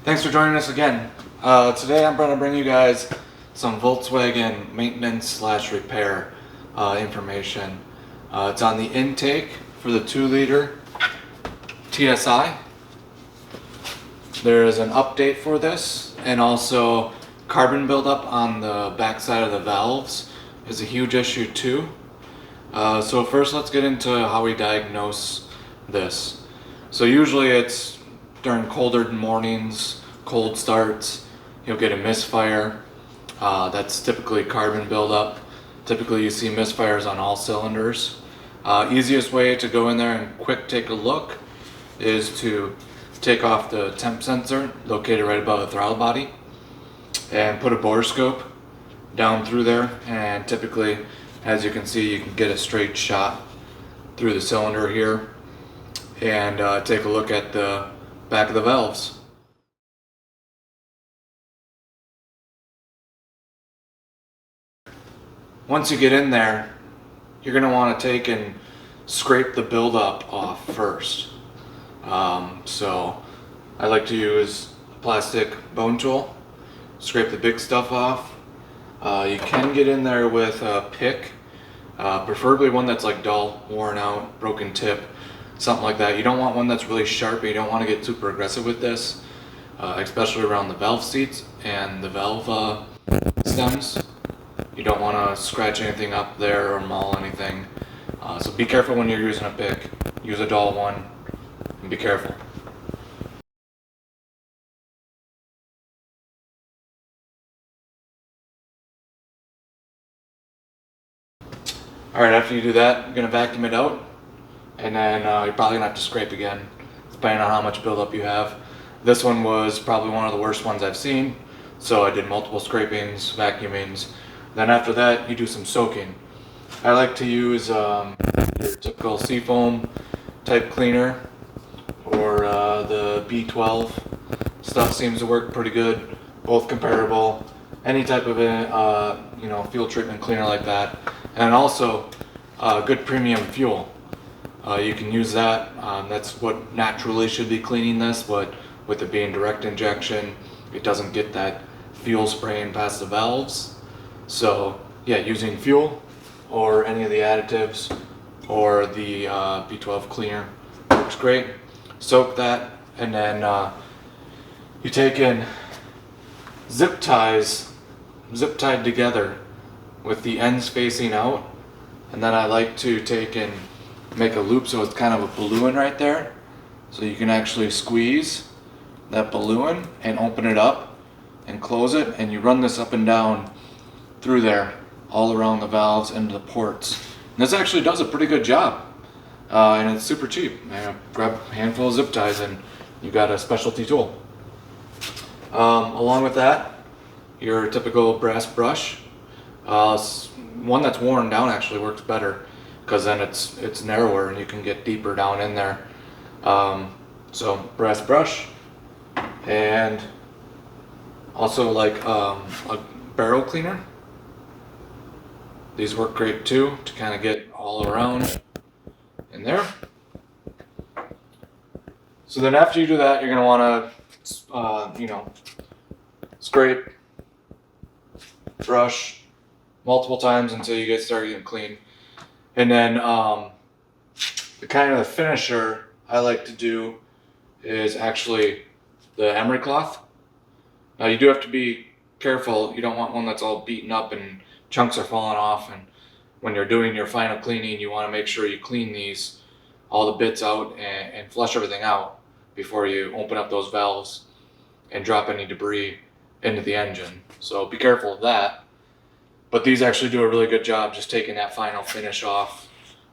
Thanks for joining us again. Today I'm going to bring you guys some Volkswagen maintenance slash repair information. It's on the intake for the 2-liter TSI. There is an update for this, and also carbon buildup on the back side of the valves is a huge issue too. So first let's get into how we diagnose this. So usually it's during colder mornings, cold starts, you'll get a misfire. That's typically carbon buildup. Typically you see misfires on all cylinders. Easiest way to go in there and quick take a look is to take off the temp sensor located right above the throttle body and put a bore scope down through there, and typically, as you can see, you can get a straight shot through the cylinder here and take a look at the back of the valves. Once you get in there, you're going to want to take and scrape the buildup off first. So I like to use a plastic bone tool, scrape the big stuff off. You can get in there with a pick, preferably one that's like dull, worn out, broken tip, something like that. You don't want one that's really sharp. You don't want to get super aggressive with this, especially around the valve seats and the valve stems. You don't want to scratch anything up there or maul anything. So be careful when you're using a pick. Use a dull one and be careful. Alright, after you do that, you're going to vacuum it out, and then you're probably going to have to scrape again, depending on how much buildup you have. This one was probably one of the worst ones I've seen, so I did multiple scrapings, vacuumings. Then after that, you do some soaking. I like to use your typical seafoam type cleaner, or the B12 stuff seems to work pretty good, both comparable. Any type of fuel treatment cleaner like that, and also good premium fuel. You can use that. That's what naturally should be cleaning this, but with it being direct injection, it doesn't get that fuel spraying past the valves. So yeah, using fuel or any of the additives or the B12 cleaner works great. Soak that, and then you take in zip tied together with the ends facing out, and then I like to take and make a loop so it's kind of a balloon right there, so you can actually squeeze that balloon and open it up and close it, and you run this up and down through there all around the valves into the ports. And this actually does a pretty good job, and it's super cheap. Grab a handful of zip ties and you got a specialty tool. Along with that, your typical brass brush. One that's worn down actually works better, because then it's narrower and you can get deeper down in there. So brass brush, and also like a barrel cleaner. These work great too, to kind of get all around in there. So then after you do that, you're going to want to scrape, brush multiple times until you start getting clean. And then the kind of the finisher I like to do is actually the emery cloth. Now you do have to be careful. You don't want one that's all beaten up and chunks are falling off, and when you're doing your final cleaning, you want to make sure you clean all the bits out and flush everything out before you open up those valves and drop any debris into the engine. So be careful of that. But these actually do a really good job just taking that final finish off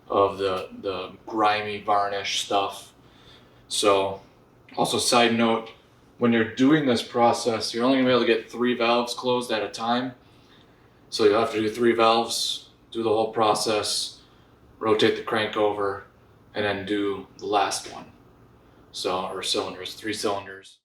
of the grimy varnish stuff. So also, side note, when you're doing this process, you're only going to be able to get 3 valves closed at a time. So you'll have to do 3 valves, do the whole process, rotate the crank over, and then do the last one. So, or cylinders, 3 cylinders.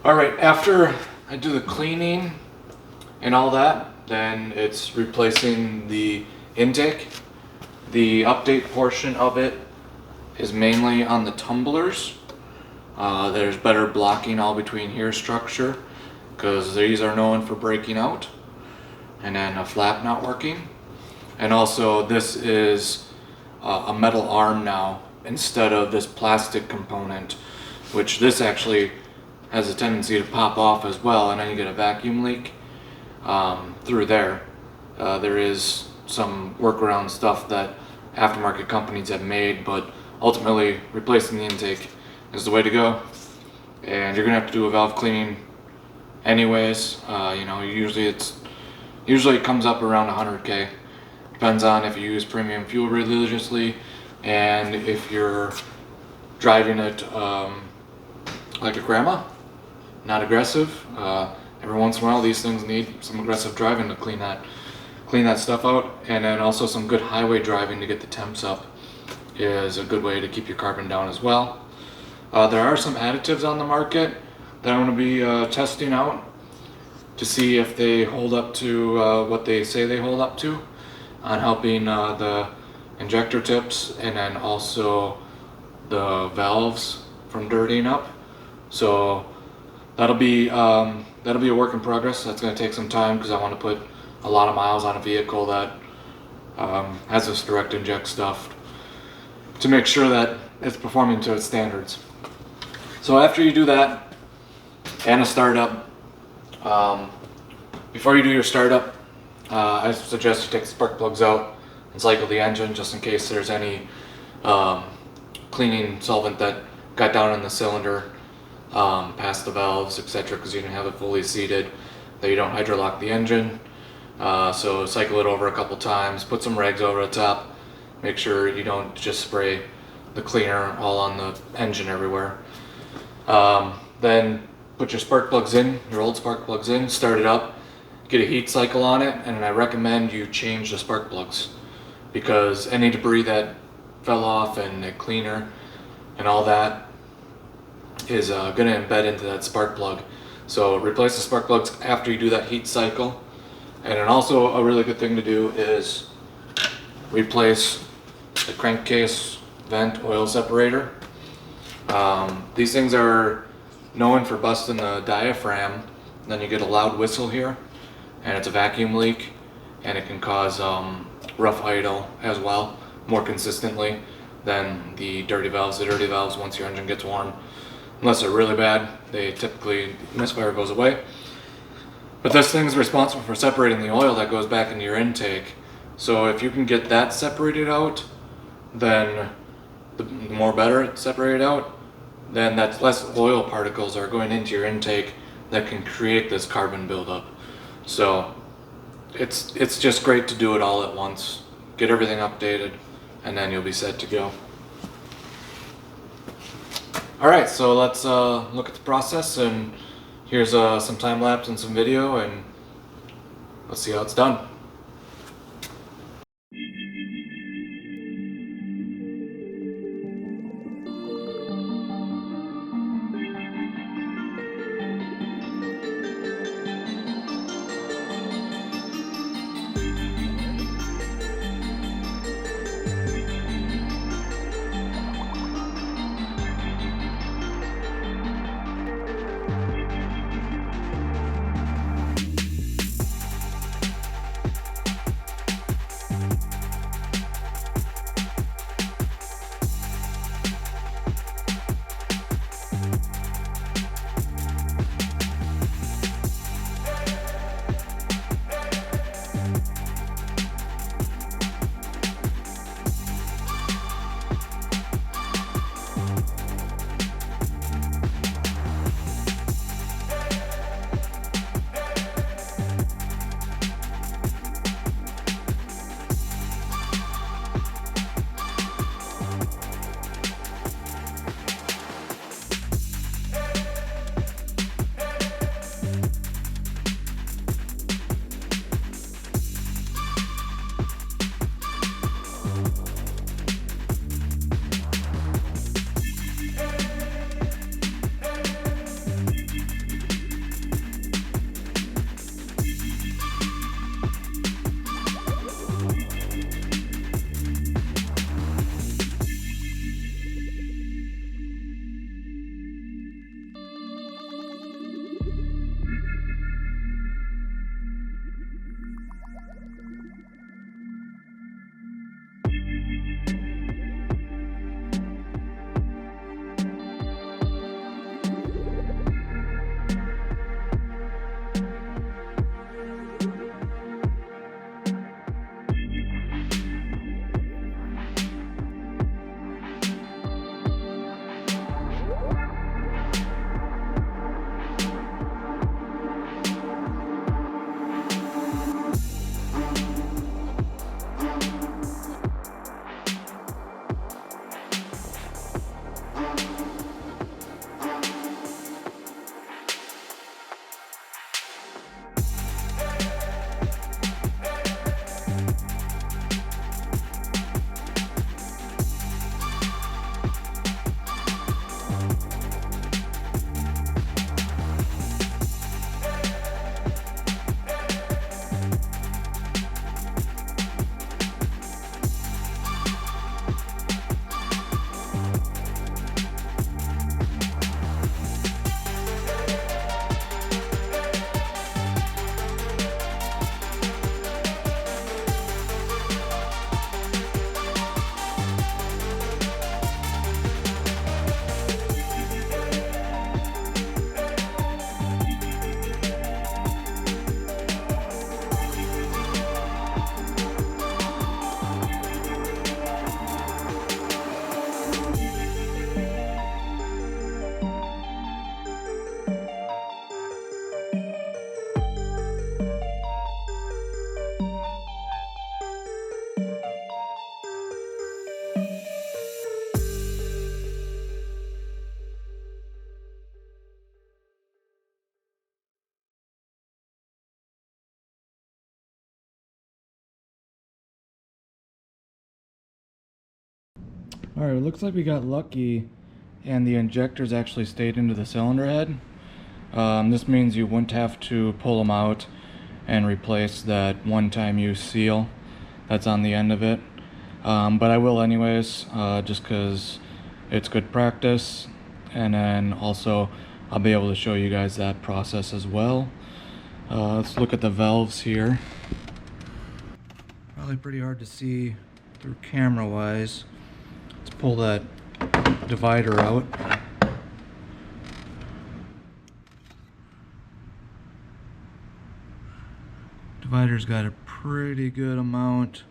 All right, after I do the cleaning and all that, then it's replacing the intake. The update portion of it is mainly on the tumblers. There's better blocking all between here structure because these are known for breaking out, and then a flap not working. And also this is a metal arm now instead of this plastic component, which this actually has a tendency to pop off as well, and then you get a vacuum leak through there. There is some workaround stuff that aftermarket companies have made, but ultimately replacing the intake is the way to go. And you're gonna have to do a valve cleaning anyways. Usually it comes up around 100K. Depends on if you use premium fuel religiously and if you're driving it like a grandma, not aggressive. Every once in a while these things need some aggressive driving to clean that stuff out, and then also some good highway driving to get the temps up is a good way to keep your carbon down as well. There are some additives on the market that I'm going to be testing out to see if they hold up to what they say they hold up to on helping the injector tips and then also the valves from dirtying up. So that'll be a work in progress. That's going to take some time because I want to put a lot of miles on a vehicle that has this direct inject stuff to make sure that it's performing to its standards. So after you do that and a startup, before you do your startup, I suggest you take the spark plugs out and cycle the engine just in case there's any cleaning solvent that got down in the cylinder past the valves, etc., because you didn't have it fully seated, that you don't hydrolock the engine. So cycle it over a couple times, put some rags over the top, make sure you don't just spray the cleaner all on the engine everywhere. Then put your spark plugs in, your old spark plugs in, start it up, get a heat cycle on it, and I recommend you change the spark plugs because any debris that fell off and the cleaner and all that is going to embed into that spark plug. So replace the spark plugs after you do that heat cycle. And then also a really good thing to do is replace the crankcase vent oil separator. These things are known for busting the diaphragm. Then you get a loud whistle here, and it's a vacuum leak, and it can cause rough idle as well, more consistently than the dirty valves. The dirty valves, once your engine gets warm, unless they're really bad, they typically, misfire goes away. But this thing's responsible for separating the oil that goes back into your intake. So if you can get that separated out, then the more better it's separated out, then that's less oil particles are going into your intake that can create this carbon buildup. So it's just great to do it all at once, get everything updated, and then you'll be set to go. Alright, so let's look at the process, and here's some time lapse and some video, and let's see how it's done. Alright, it looks like we got lucky and the injectors actually stayed into the cylinder head. This means you wouldn't have to pull them out and replace that one-time use seal that's on the end of it. But I will anyways, just because it's good practice, and then also I'll be able to show you guys that process as well. Let's look at the valves here. Probably pretty hard to see through camera wise. Let's pull that divider out. Divider's got a pretty good amount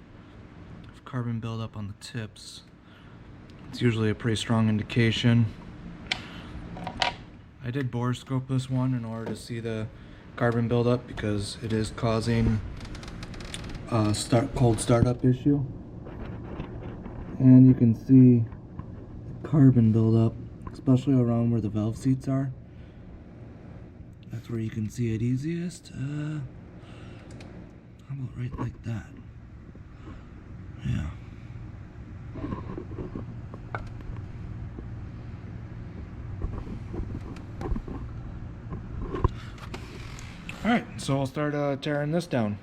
of carbon buildup on the tips. It's usually a pretty strong indication. I did borescope this one in order to see the carbon buildup because it is causing a cold startup issue. And you can see carbon buildup, especially around where the valve seats are. That's where you can see it easiest. How about right like that? Yeah. Alright, so I'll start tearing this down.